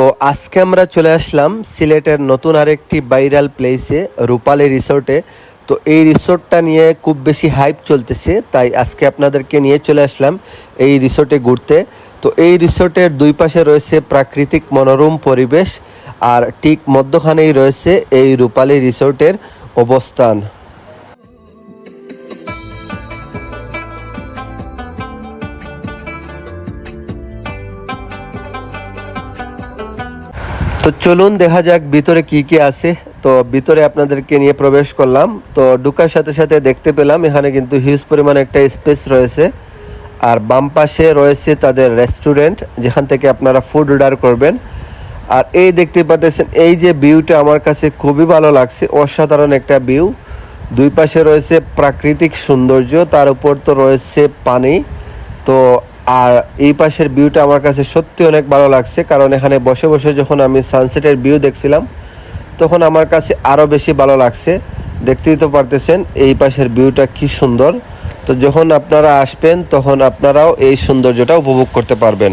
তো আজকে আমরা চলে আসলাম সিলেটের নতুন আরেকটি ভাইরাল প্লেসে, রূপালী রিসোর্টে। তো এই রিসোর্টটা নিয়ে খুব বেশি হাইপ চলতেছে, তাই আজকে আপনাদেরকে নিয়ে চলে আসলাম এই রিসোর্টে ঘুরতে। তো এই রিসোর্টের দুই পাশে রয়েছে প্রাকৃতিক মনোরম পরিবেশ, আর ঠিক মধ্যখানেই রয়েছে এই রূপালী রিসোর্টের অবস্থান। তো চলুন দেখা যাক ভিতরে কি কি আছে। তো ভিতরে আপনাদেরকে নিয়ে প্রবেশ করলাম। তো ঢোকার সাথে সাথে দেখতে পেলাম এখানে কিন্তু হিউজ পরিমাণে একটা স্পেস রয়েছে, আর বাম পাশে রয়েছে তাদের রেস্টুরেন্ট, যেখান থেকে আপনারা ফুড অর্ডার করবেন। আর এই দেখতে পাচ্ছেন এই যে ভিউটা আমার কাছে খুবই ভালো লাগছে, অসাধারণ একটা ভিউ। দুই পাশে রয়েছে প্রাকৃতিক সৌন্দর্য, তার উপর তো রয়েছে পানি। তো আর এই পাশের ভিউটা আমার কাছে সত্যি অনেক ভালো লাগছে, কারণ এখানে বসে বসে যখন আমি সানসেটের ভিউ দেখছিলাম তখন আমার কাছে আরও বেশি ভালো লাগছে। দেখতেই তো পারতেছেন এই পাশের ভিউটা কি সুন্দর। তো যখন আপনারা আসবেন তখন আপনারাও এই সৌন্দর্যটা উপভোগ করতে পারবেন।